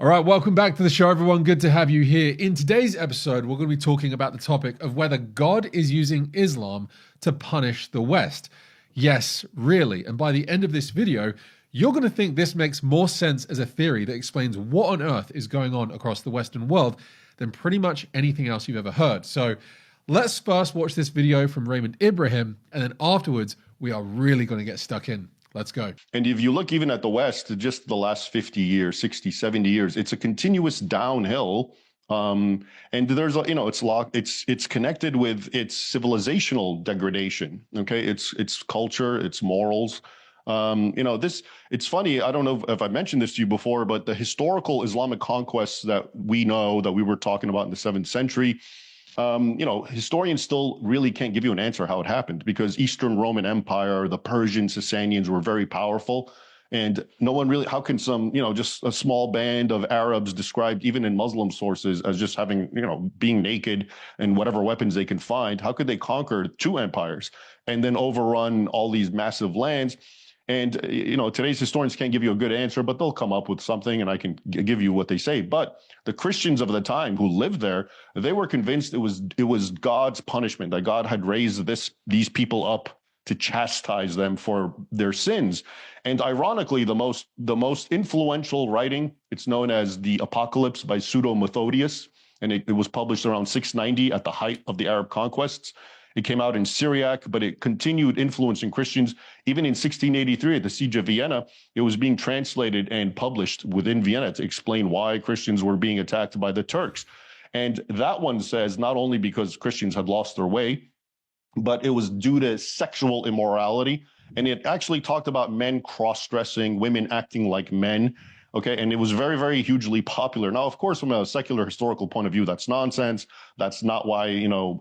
All right, welcome back to the show, everyone. Good to have you here. In today's episode, we're going to be talking about the topic of whether God is using Islam to punish the West. Yes, really. And by the end of this video, you're going to think this makes more sense as a theory that explains what on earth is going on across the Western world than pretty much anything else you've ever heard. So let's first watch this video from Raymond Ibrahim, and then afterwards, we are really going to get stuck in. Let's go. And if you look even at the West, just the last 50 years, 60, 70 years, it's a continuous downhill. And there's a, it's connected with its civilizational degradation. Okay. It's culture, it's morals. It's funny. I don't know if I mentioned this to you before, but the historical Islamic conquests that we know that we were talking about in the 7th century, historians still really can't give you an answer how it happened, because Eastern Roman Empire, the Persian Sasanians were very powerful. And no one really, how can some, just a small band of Arabs described even in Muslim sources as just having, being naked and whatever weapons they can find, how could they conquer two empires and then overrun all these massive lands? And, today's historians can't give you a good answer, but they'll come up with something and I can give you what they say. But the Christians of the time who lived there, they were convinced it was God's punishment, that God had raised these people up to chastise them for their sins. And ironically, the most influential writing, it's known as the Apocalypse by Pseudo-Methodius, and it was published around 690 at the height of the Arab conquests. It came out in Syriac, but it continued influencing Christians. Even in 1683 at the Siege of Vienna, it was being translated and published within Vienna to explain why Christians were being attacked by the Turks. And that one says not only because Christians had lost their way, but it was due to sexual immorality. And it actually talked about men cross-dressing, women acting like men. Okay, and it was very, very hugely popular. Now, of course, from a secular historical point of view, that's nonsense. That's not why,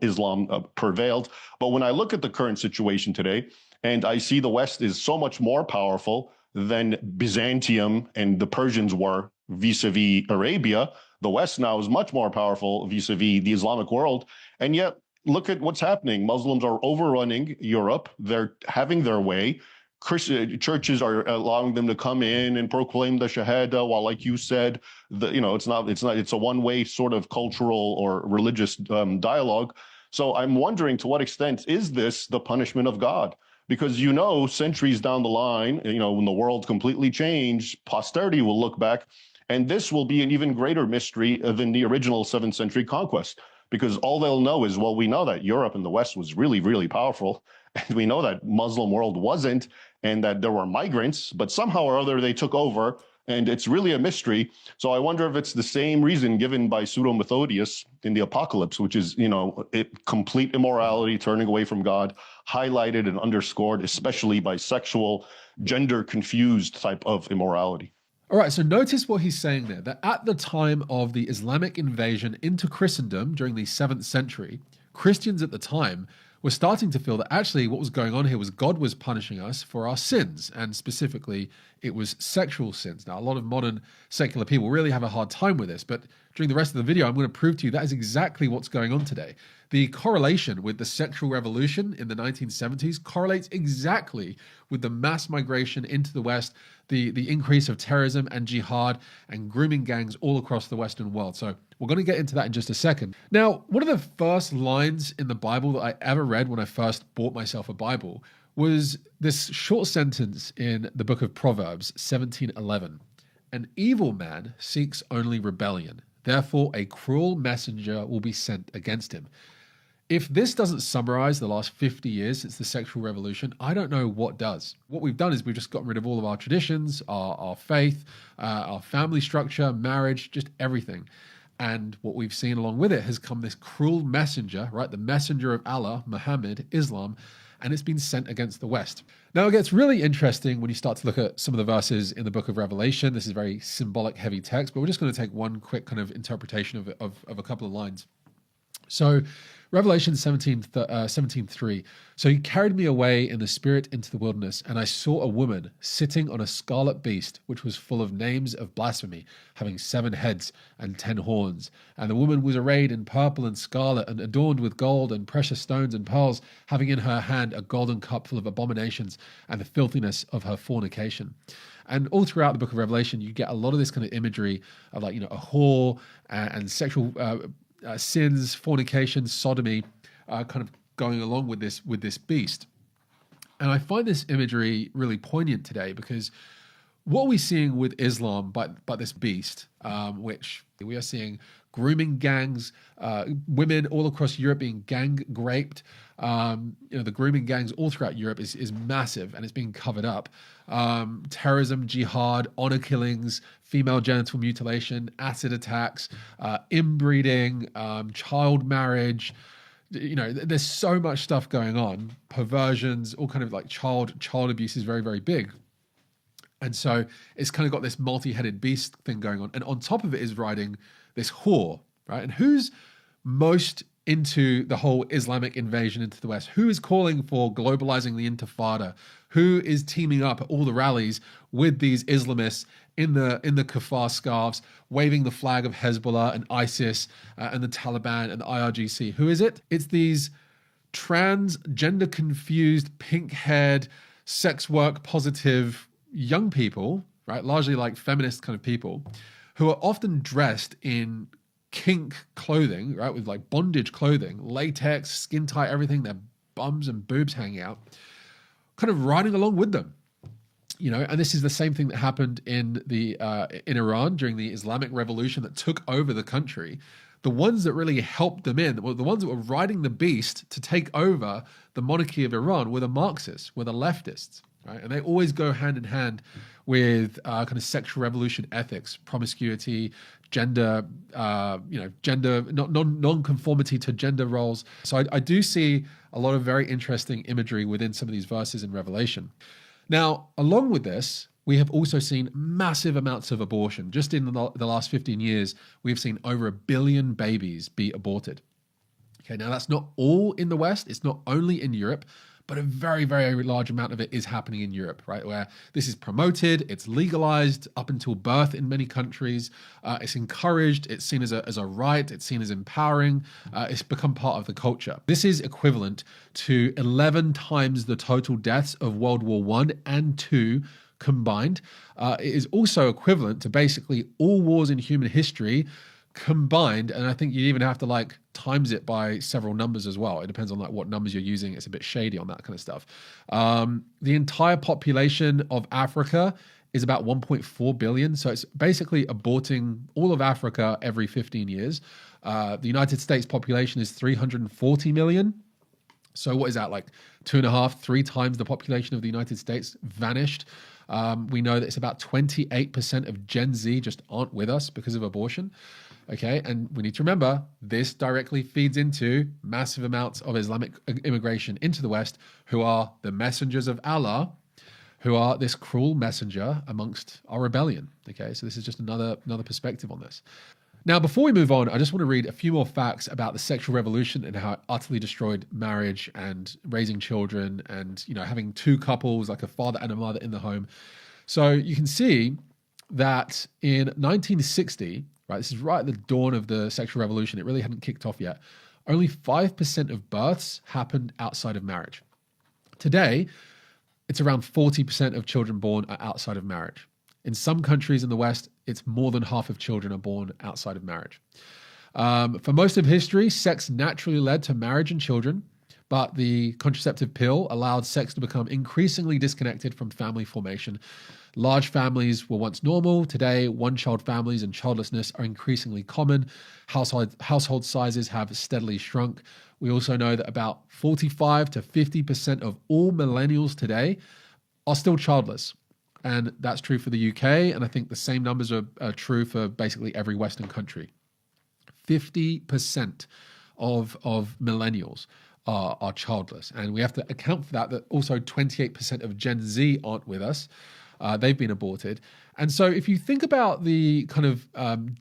Islam prevailed. But when I look at the current situation today, and I see the West is so much more powerful than Byzantium and the Persians were vis-a-vis Arabia, the West now is much more powerful vis-a-vis the Islamic world. And yet, look at what's happening. Muslims are overrunning Europe. They're having their way. Christian churches are allowing them to come in and proclaim the Shahada, while, like you said, it's a one-way sort of cultural or religious dialogue. So I'm wondering, to what extent is this the punishment of God? Because, centuries down the line, when the world completely changed, posterity will look back, and this will be an even greater mystery than the original 7th century conquest. Because all they'll know is, well, we know that Europe and the West was really, really powerful. And we know that Muslim world wasn't, and that there were migrants, but somehow or other they took over, and it's really a mystery. So I wonder if it's the same reason given by Pseudo-Methodius in the Apocalypse, which is, complete immorality, turning away from God, highlighted and underscored, especially by sexual, gender-confused type of immorality. All right, so notice what he's saying there, that at the time of the Islamic invasion into Christendom during the 7th century, Christians at the time were starting to feel that actually what was going on here was God was punishing us for our sins, and specifically it was sexual sins. Now, a lot of modern secular people really have a hard time with this, but during the rest of the video, I'm going to prove to you that is exactly what's going on today. The correlation with the sexual revolution in the 1970s correlates exactly with the mass migration into the West, the increase of terrorism and jihad and grooming gangs all across the Western world. So we're going to get into that in just a second. Now, one of the first lines in the Bible that I ever read when I first bought myself a Bible was this short sentence in the book of Proverbs 17:11. An evil man seeks only rebellion. Therefore, a cruel messenger will be sent against him. If this doesn't summarize the last 50 years since the sexual revolution, I don't know what does. What we've done is we've just gotten rid of all of our traditions, our faith, our family structure, marriage, just everything. And what we've seen along with it has come this cruel messenger, right? The messenger of Allah, Muhammad, Islam, and it's been sent against the West. Now, it gets really interesting when you start to look at some of the verses in the book of Revelation. This is very symbolic, heavy text, but we're just going to take one quick kind of interpretation of a couple of lines. So Revelation 17:3. So he carried me away in the spirit into the wilderness, and I saw a woman sitting on a scarlet beast, which was full of names of blasphemy, having 7 heads and 10 horns. And the woman was arrayed in purple and scarlet, and adorned with gold and precious stones and pearls, having in her hand a golden cup full of abominations and the filthiness of her fornication. And all throughout the book of Revelation, you get a lot of this kind of imagery of, like, a whore and sexual sins, fornication, sodomy, kind of going along with this beast. And I find this imagery really poignant today, because what are we seeing with Islam by this beast, which we are seeing grooming gangs, women all across Europe being gang raped. The grooming gangs all throughout Europe is massive, and it's being covered up. Terrorism, jihad, honor killings, female genital mutilation, acid attacks, inbreeding, child marriage. There's so much stuff going on. Perversions, all kind of like child abuse is very, very big. And so it's kind of got this multi-headed beast thing going on. And on top of it is riding this whore, right? And who's most into the whole Islamic invasion into the West? Who is calling for globalizing the Intifada? Who is teaming up at all the rallies with these Islamists in the kuffar scarves, waving the flag of Hezbollah and ISIS and the Taliban and the IRGC? Who is it? It's these trans, gender-confused, pink-haired, sex work positive young people, right? Largely like feminist kind of people, who are often dressed in kink clothing, right? With like bondage clothing, latex, skin tight, everything, their bums and boobs hanging out, kind of riding along with them. And this is the same thing that happened in Iran during the Islamic Revolution that took over the country. The ones that really helped them the ones that were riding the beast to take over the monarchy of Iran were the Marxists, were the leftists, right? And they always go hand in hand with kind of sexual revolution ethics, promiscuity, gender, non-conformity to gender roles. So I do see a lot of very interesting imagery within some of these verses in Revelation. Now, along with this, we have also seen massive amounts of abortion. Just in the last 15 years, we've seen over 1 billion babies be aborted. Okay, now that's not all in the West. It's not only in Europe, but a very, very large amount of it is happening in Europe, right? Where this is promoted, it's legalized up until birth in many countries. It's encouraged, it's seen as a right, it's seen as empowering. It's become part of the culture. This is equivalent to 11 times the total deaths of World War I and II combined. It is also equivalent to basically all wars in human history combined, and I think you even have to times it by several numbers as well. It depends on what numbers you're using. It's a bit shady on that kind of stuff. The entire population of Africa is about 1.4 billion. So it's basically aborting all of Africa every 15 years. The United States population is 340 million. So what is that, 2.5, 3 times the population of the United States vanished? We know that it's about 28% of Gen Z just aren't with us because of abortion. Okay, and we need to remember this directly feeds into massive amounts of Islamic immigration into the West, who are the messengers of Allah, who are this cruel messenger amongst our rebellion. Okay, so this is just another perspective on this. Now, before we move on, I just want to read a few more facts about the sexual revolution and how it utterly destroyed marriage and raising children and, having 2 couples, like a father and a mother in the home. So you can see that in 1960, right, this is right at the dawn of the sexual revolution, it really hadn't kicked off yet, only 5% of births happened outside of marriage. Today, it's around 40% of children born are outside of marriage. In some countries in the West, it's more than half of children are born outside of marriage. For most of history, sex naturally led to marriage and children, but the contraceptive pill allowed sex to become increasingly disconnected from family formation. Large families were once normal. Today, one-child families and childlessness are increasingly common. Household sizes have steadily shrunk. We also know that about 45 to 50% of all millennials today are still childless. And that's true for the UK, and I think the same numbers are true for basically every Western country. 50% of millennials are childless, and we have to account for that also 28% of Gen Z aren't with us. They've been aborted. And so if you think about the kind of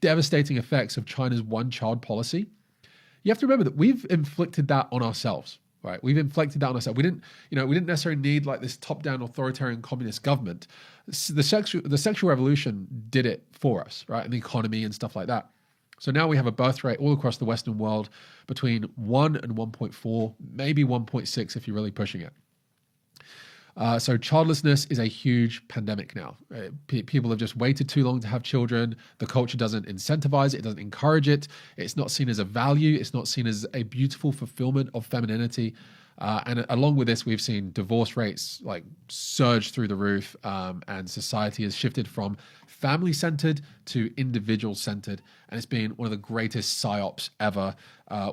devastating effects of China's one-child policy, you have to remember that we've inflicted that on ourselves, right? We've inflicted that on ourselves. We didn't necessarily need like this top-down authoritarian communist government. The sexual revolution did it for us, right? And the economy and stuff like that. So now we have a birth rate all across the Western world between 1 and 1.4, maybe 1.6 if you're really pushing it. So childlessness is a huge pandemic now. People have just waited too long to have children. The culture doesn't incentivize it. It doesn't encourage it. It's not seen as a value. It's not seen as a beautiful fulfillment of femininity. And along with this, we've seen divorce rates like surge through the roof, and society has shifted from family-centered to individual-centered, and it's been one of the greatest psyops ever.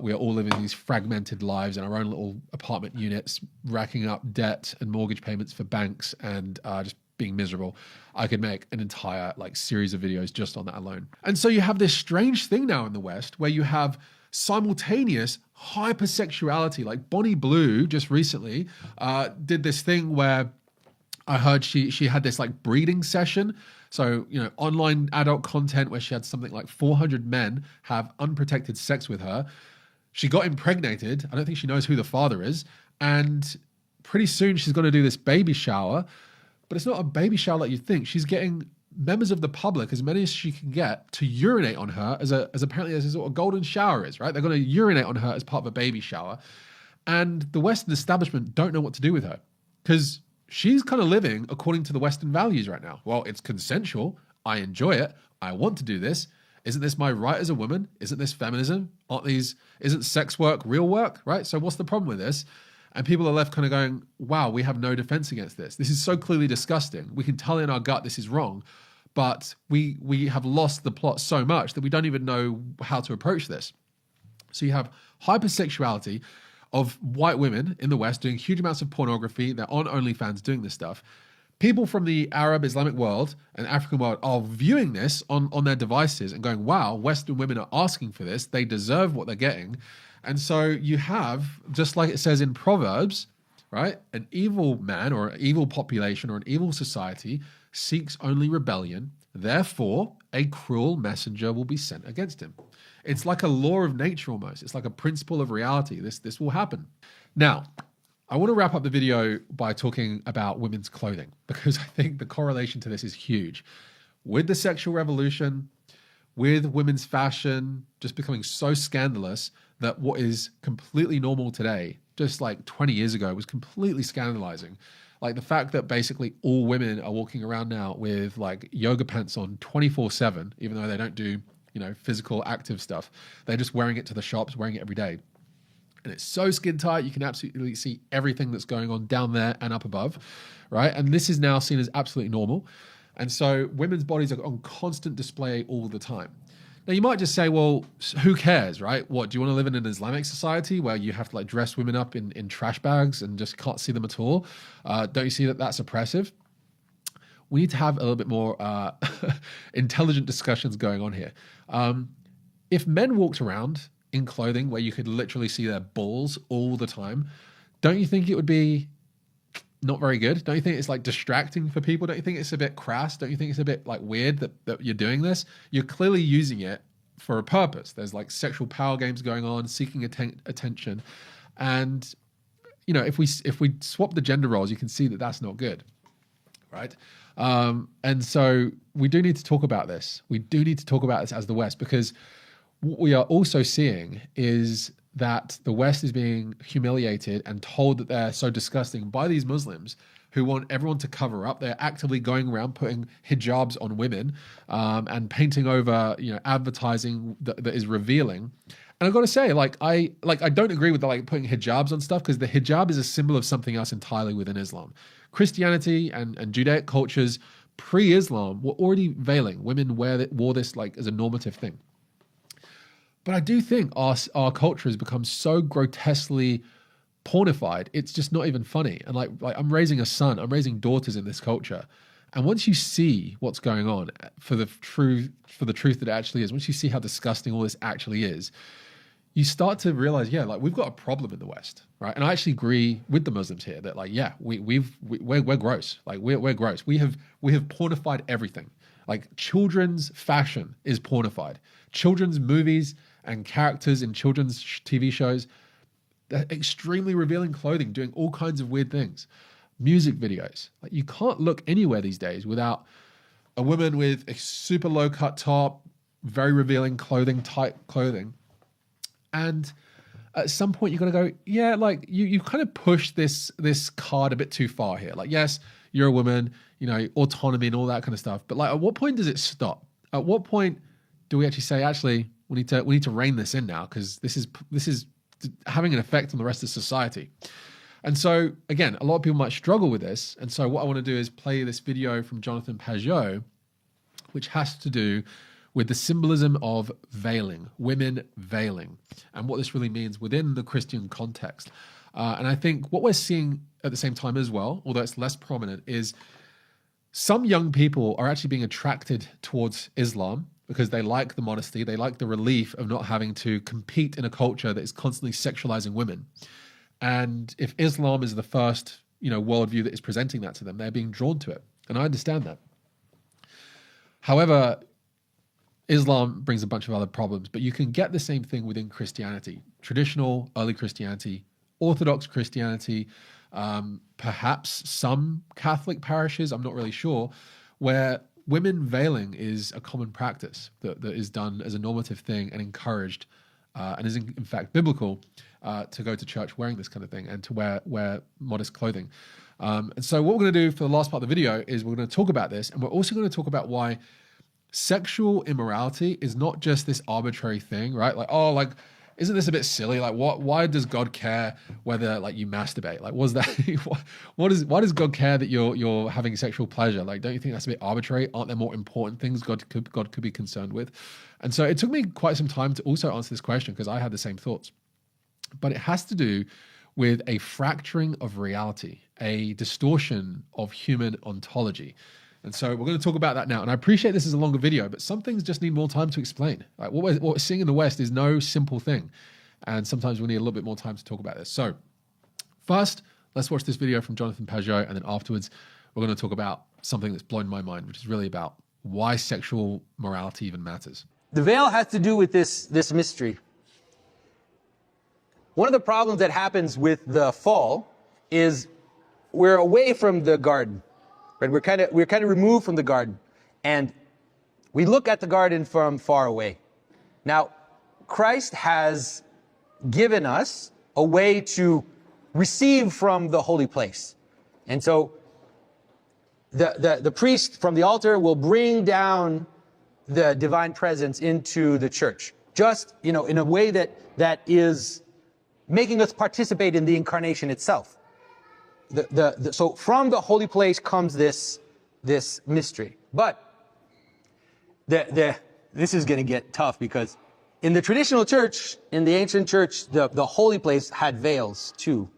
We are all living these fragmented lives in our own little apartment units, racking up debt and mortgage payments for banks, and just being miserable. I could make an entire like series of videos just on that alone. And so you have this strange thing now in the West where you have simultaneous hypersexuality. Like Bonnie Blue just recently did this thing where I heard she had this like breeding session. So, online adult content where she had something like 400 men have unprotected sex with her. She got impregnated. I don't think she knows who the father is. And pretty soon she's going to do this baby shower. But it's not a baby shower like you'd think. She's getting members of the public, as many as she can get, to urinate on her as apparently as a sort of golden shower is, right? They're going to urinate on her as part of a baby shower. And the Western establishment don't know what to do with her because she's kind of living according to the Western values right now. Well, it's consensual. I enjoy it. I want to do this. Isn't this my right as a woman? Isn't this feminism? Isn't sex work real work, right? So what's the problem with this? And people are left kind of going, wow, we have no defense against this. This is so clearly disgusting. We can tell in our gut this is wrong, but we have lost the plot so much that we don't even know how to approach this. So you have hypersexuality of white women in the West doing huge amounts of pornography. They're on OnlyFans doing this stuff. People from the Arab Islamic world and African world are viewing this on their devices and going, wow, Western women are asking for this. They deserve what they're getting. And so you have, just like it says in Proverbs, right? An evil man or an evil population or an evil society seeks only rebellion. Therefore, a cruel messenger will be sent against him. It's like a law of nature almost. It's like a principle of reality. This will happen. Now, I want to wrap up the video by talking about women's clothing because I think the correlation to this is huge. With the sexual revolution, with women's fashion just becoming so scandalous that what is completely normal today, just like 20 years ago, was completely scandalizing. Like the fact that basically all women are walking around now with like yoga pants on 24/7, even though they don't do, physical active stuff. They're just wearing it to the shops, wearing it every day. And it's so skin tight, you can absolutely see everything that's going on down there and up above, right? And this is now seen as absolutely normal. And so women's bodies are on constant display all the time. Now, you might just say, well, who cares, right? What, do you want to live in an Islamic society where you have to like dress women up in trash bags and just can't see them at all? Don't you see that that's oppressive? We need to have a little bit more intelligent discussions going on here. If men walked around in clothing where you could literally see their balls all the time, don't you think it would be not very good? Don't you think it's like distracting for people? Don't you think it's a bit crass? Don't you think it's a bit like weird that you're doing this? You're clearly using it for a purpose. There's like sexual power games going on, seeking attention. And, if we swap the gender roles, you can see that that's not good, right? And so we do need to talk about this. We do need to talk about this as the West, because what we are also seeing is that the West is being humiliated and told that they're so disgusting by these Muslims who want everyone to cover up. They're actively going around putting hijabs on women and painting over, advertising that is revealing. And I've got to say, I don't agree with putting hijabs on stuff because the hijab is a symbol of something else entirely within Islam. Christianity and Judaic cultures pre-Islam were already veiling. Women wore this as a normative thing. But I do think our culture has become so grotesquely pornified, it's just not even funny. And like I'm raising a son, I'm raising daughters in this culture. And once you see what's going on for the truth that it actually is, once you see how disgusting all this actually is, you start to realize, we've got a problem in the West, right? And I actually agree with the Muslims here that we're gross. We're gross. We have pornified everything. Like children's fashion is pornified. Children's movies and characters in children's TV shows. They're extremely revealing clothing, doing all kinds of weird things. Music videos. Like, you can't look anywhere these days without a woman with a super low cut top, very revealing clothing, tight clothing. And at some point you're going to go, yeah, like you kind of push this card a bit too far here. Like, yes, you're a woman, you know, autonomy and all that kind of stuff. But like, at what point does it stop? At what point do we actually say, actually, we need to rein this in now, because this is having an effect on the rest of society. And so, again, a lot of people might struggle with this. And so what I want to do is play this video from Jonathan Pageau, which has to do with the symbolism of veiling, women veiling, and what this really means within the Christian context. And I think what we're seeing at the same time as well, although it's less prominent, is some young people are actually being attracted towards Islam because they like the modesty, they like the relief of not having to compete in a culture that is constantly sexualizing women. And if Islam is the first, worldview that is presenting that to them, they're being drawn to it. And I understand that. However, Islam brings a bunch of other problems, but you can get the same thing within Christianity, traditional early Christianity, Orthodox Christianity, perhaps some Catholic parishes, I'm not really sure, where women veiling is a common practice that is done as a normative thing and encouraged, and is in fact biblical, to go to church wearing this kind of thing and to wear modest clothing. And so what we're going to do for the last part of the video is we're going to talk about this, and we're also going to talk about why sexual immorality is not just this arbitrary thing, right? Like, oh, like, isn't this a bit silly? Like, why does God care whether like you masturbate? Like, what's that? Why does God care that you're having sexual pleasure? Like, don't you think that's a bit arbitrary? Aren't there more important things God could be concerned with? And so it took me quite some time to also answer this question, because I had the same thoughts. But it has to do with a fracturing of reality, a distortion of human ontology. And so we're going to talk about that now. And I appreciate this is a longer video, but some things just need more time to explain. Like, what we're seeing in the West is no simple thing. And sometimes we need a little bit more time to talk about this. So first, let's watch this video from Jonathan Pageau. And then afterwards, we're going to talk about something that's blown my mind, which is really about why sexual morality even matters. The veil has to do with this mystery. One of the problems that happens with the fall is we're away from the garden. Right? We're kind of removed from the garden, and we look at the garden from far away. Now, Christ has given us a way to receive from the holy place. And so the priest from the altar will bring down the divine presence into the church, just, in a way that is making us participate in the incarnation itself. So from the holy place comes this mystery. But this is going to get tough, because in the traditional church, in the ancient church, the holy place had veils too.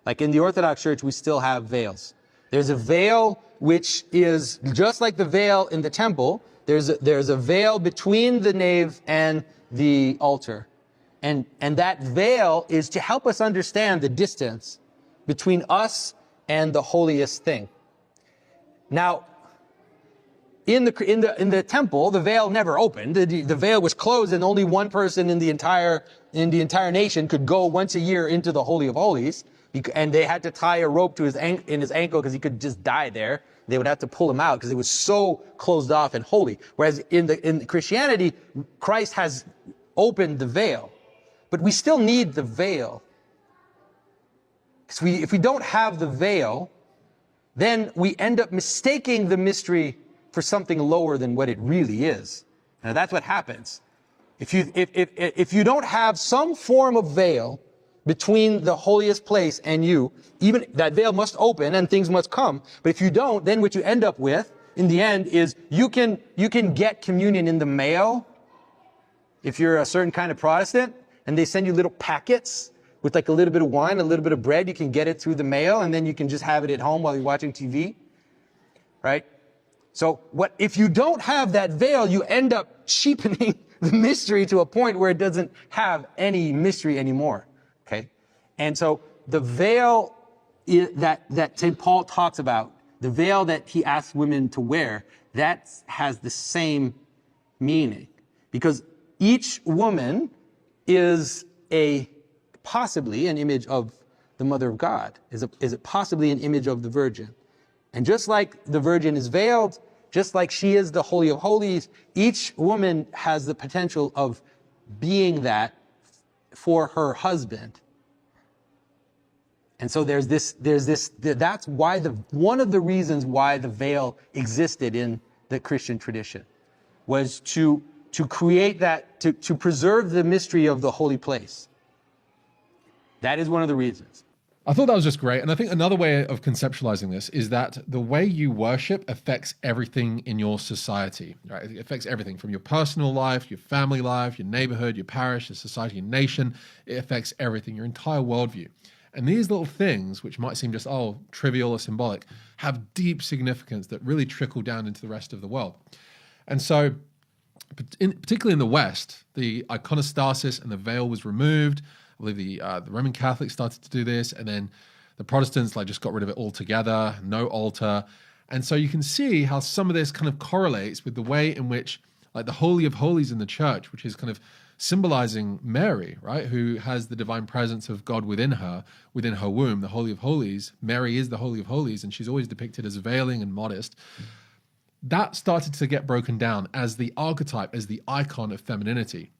Like in the Orthodox church, we still have veils. There's a veil which is just like the veil in the temple. There's a veil between the nave and the altar. And that veil is to help us understand the distance between us and the holiest thing. Now, in the temple, the veil never opened. The veil was closed, and only one person in the entire nation could go once a year into the Holy of Holies, and they had to tie a rope to his ankle because he could just die there. They would have to pull him out because it was so closed off and holy. Whereas in Christianity, Christ has opened the veil, but we still need the veil. Because if we don't have the veil, then we end up mistaking the mystery for something lower than what it really is. Now that's what happens. If you don't have some form of veil between the holiest place and you, even that veil must open and things must come. But if you don't, then what you end up with in the end is you can get communion in the mail if you're a certain kind of Protestant, and they send you little packets with like a little bit of wine, a little bit of bread. You can get it through the mail, and then you can just have it at home while you're watching TV, right? So if you don't have that veil, you end up cheapening the mystery to a point where it doesn't have any mystery anymore, okay? And so the veil that St. Paul talks about, the veil that he asks women to wear, that has the same meaning. Because each woman is possibly an image of the Mother of God, is it possibly an image of the Virgin. And just like the Virgin is veiled, just like she is the Holy of Holies, each woman has the potential of being that for her husband. And so that's why one of the reasons why the veil existed in the Christian tradition was to create that, to preserve the mystery of the holy place. That is one of the reasons. I thought that was just great. And I think another way of conceptualizing this is that the way you worship affects everything in your society, right? It affects everything from your personal life, your family life, your neighborhood, your parish, your society, your nation. It affects everything, your entire worldview. And these little things, which might seem just, trivial or symbolic, have deep significance that really trickle down into the rest of the world. And so, particularly in the West, the iconostasis and the veil was removed. I believe the Roman Catholics started to do this, and then the Protestants just got rid of it altogether, no altar. And so you can see how some of this kind of correlates with the way in which the Holy of Holies in the church, which is kind of symbolizing Mary, right, who has the divine presence of God within her womb, the Holy of Holies. Mary is the Holy of Holies, and she's always depicted as veiling and modest. That started to get broken down as the archetype, as the icon of femininity.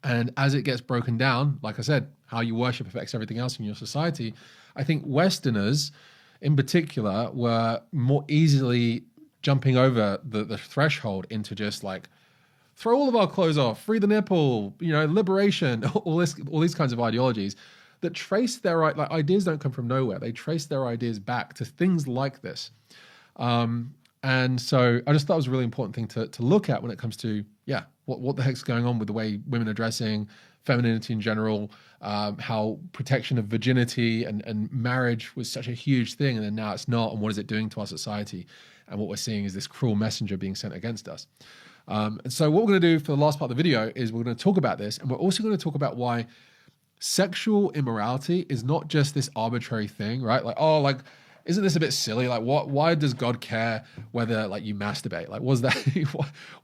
And as it gets broken down, like I said, how you worship affects everything else in your society. I think Westerners in particular were more easily jumping over the threshold into just throw all of our clothes off, free the nipple, liberation, all these kinds of ideologies that trace their ideas don't come from nowhere. They trace their ideas back to things like this. And so I just thought it was a really important thing to look at when it comes to, what the heck's going on with the way women are dressing, femininity in general, how protection of virginity and marriage was such a huge thing, and then now it's not, and what is it doing to our society? And what we're seeing is this cruel messenger being sent against us. And so what we're going to do for the last part of the video is we're going to talk about this, and we're also going to talk about why sexual immorality is not just this arbitrary thing, right? Isn't this a bit silly? Why does God care whether you masturbate? Was that?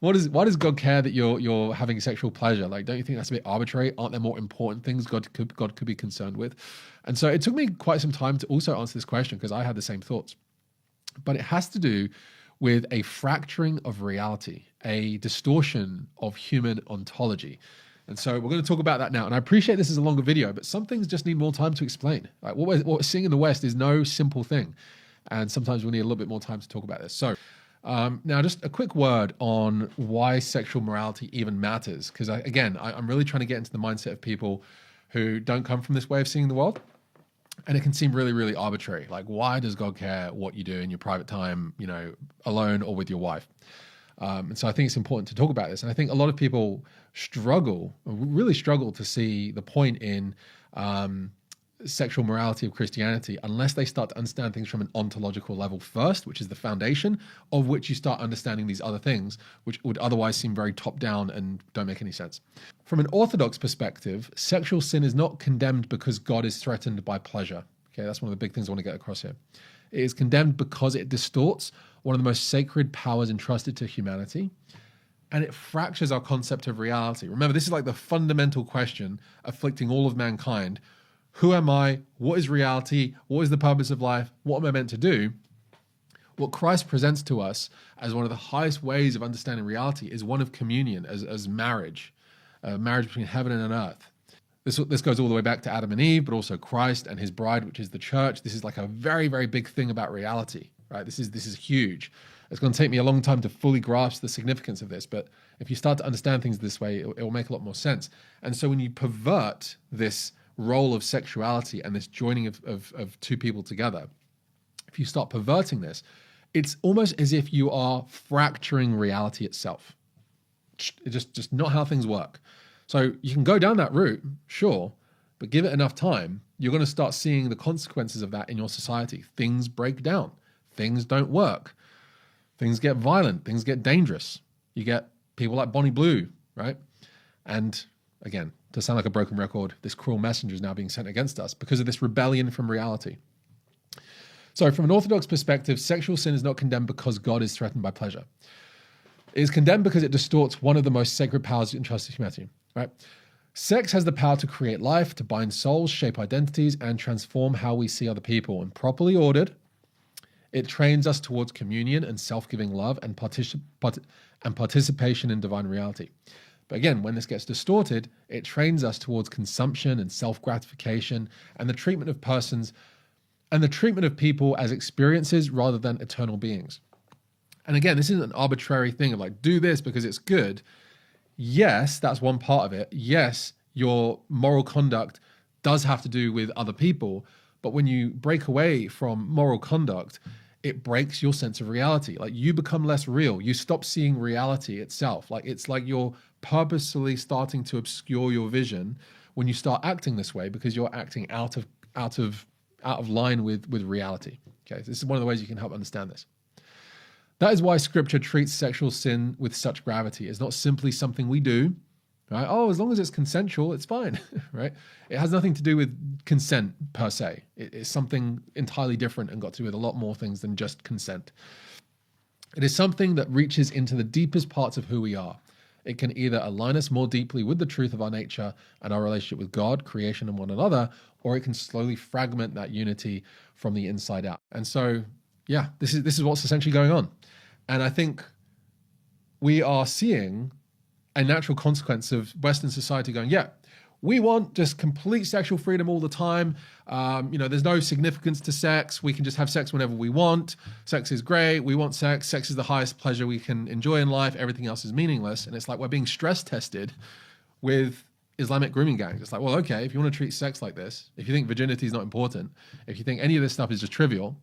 Why does God care that you're having sexual pleasure? Don't you think that's a bit arbitrary? Aren't there more important things God could be concerned with? And so it took me quite some time to also answer this question because I had the same thoughts. But it has to do with a fracturing of reality, a distortion of human ontology. And so we're going to talk about that now. And I appreciate this is a longer video, but some things just need more time to explain. What we're seeing in the West is no simple thing. And sometimes we need a little bit more time to talk about this. So now just a quick word on why sexual morality even matters. Because I'm really trying to get into the mindset of people who don't come from this way of seeing the world. And it can seem really, really arbitrary. Why does God care what you do in your private time, alone or with your wife? And so I think it's important to talk about this. And I think a lot of people really struggle to see the point in sexual morality of Christianity unless they start to understand things from an ontological level first, which is the foundation of which you start understanding these other things, which would otherwise seem very top down and don't make any sense. From an Orthodox perspective, sexual sin is not condemned because God is threatened by pleasure. Okay, that's one of the big things I want to get across here. It is condemned because it distorts one of the most sacred powers entrusted to humanity, and it fractures our concept of reality. Remember, this is the fundamental question afflicting all of mankind. Who am I? What is reality? What is the purpose of life? What am I meant to do? What Christ presents to us as one of the highest ways of understanding reality is one of communion, as marriage, marriage between heaven and earth. This goes all the way back to Adam and Eve, but also Christ and his bride, which is the church. This is a very, very big thing about reality, right? This is huge. It's going to take me a long time to fully grasp the significance of this, but if you start to understand things this way, it will make a lot more sense. And so when you pervert this role of sexuality and this joining of two people together, if you start perverting this, it's almost as if you are fracturing reality itself. It's just not how things work. So you can go down that route, sure, but give it enough time, you're going to start seeing the consequences of that in your society. Things break down. Things don't work. Things get violent. Things get dangerous. You get people like Bonnie Blue, right? And again, to sound like a broken record, this cruel messenger is now being sent against us because of this rebellion from reality. So from an Orthodox perspective, sexual sin is not condemned because God is threatened by pleasure. It is condemned because it distorts one of the most sacred powers entrusted to humanity, right? Sex has the power to create life, to bind souls, shape identities, and transform how we see other people. And properly ordered, it trains us towards communion and self-giving love and participation in divine reality. But again, when this gets distorted, it trains us towards consumption and self-gratification and the treatment of persons and the treatment of people as experiences rather than eternal beings. And again, this isn't an arbitrary thing of like, do this because it's good. Yes, that's one part of it. Yes, your moral conduct does have to do with other people. But when you break away from moral conduct, it breaks your sense of reality. Like you become less real. You stop seeing reality itself. Like it's like you're purposely starting to obscure your vision when you start acting this way because you're acting out of line with reality. Okay, this is one of the ways you can help understand this. That is why Scripture treats sexual sin with such gravity. It's not simply something we do, right? Oh, as long as it's consensual, it's fine, right? It has nothing to do with consent per se. It's something entirely different and got to do with a lot more things than just consent. It is something that reaches into the deepest parts of who we are. It can either align us more deeply with the truth of our nature and our relationship with God, creation, and one another, or it can slowly fragment that unity from the inside out. And so, yeah, this is what's essentially going on. And I think we are seeing a natural consequence of Western society going, yeah, we want just complete sexual freedom all the time. There's no significance to sex. We can just have sex whenever we want. Sex is great. We want sex. Sex is the highest pleasure we can enjoy in life. Everything else is meaningless. And it's like we're being stress tested with Islamic grooming gangs. It's like, well, okay, if you want to treat sex like this, if you think virginity is not important, if you think any of this stuff is just trivial,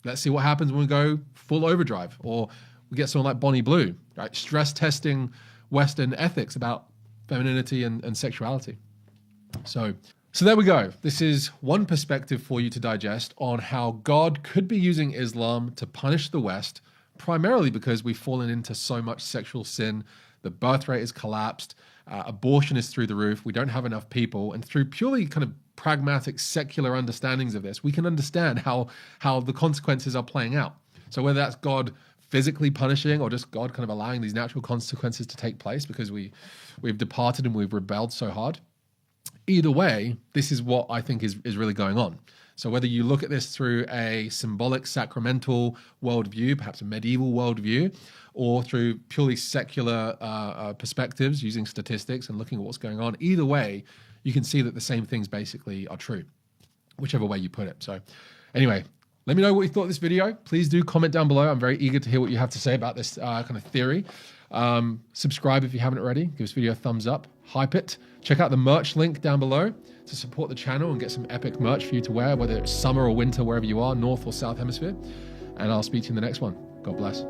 let's see what happens when we go full overdrive. Or we get someone like Bonnie Blue, right? Stress testing Western ethics about femininity and sexuality. So there we go. This is one perspective for you to digest on how God could be using Islam to punish the West, primarily because we've fallen into so much sexual sin. The birth rate has collapsed. Abortion is through the roof. We don't have enough people. And through purely kind of pragmatic secular understandings of this, we can understand how the consequences are playing out. So whether that's God physically punishing or just God kind of allowing these natural consequences to take place because we've departed and we've rebelled so hard. Either way, this is what I think is really going on. So whether you look at this through a symbolic, sacramental worldview, perhaps a medieval worldview, or through purely secular perspectives using statistics and looking at what's going on, either way, you can see that the same things basically are true, whichever way you put it. So anyway, let me know what you thought of this video. Please do comment down below. I'm very eager to hear what you have to say about this kind of theory. Subscribe if you haven't already. Give this video a thumbs up. Hype it. Check out the merch link down below to support the channel and get some epic merch for you to wear, whether it's summer or winter, wherever you are, North or South Hemisphere. And I'll speak to you in the next one. God bless.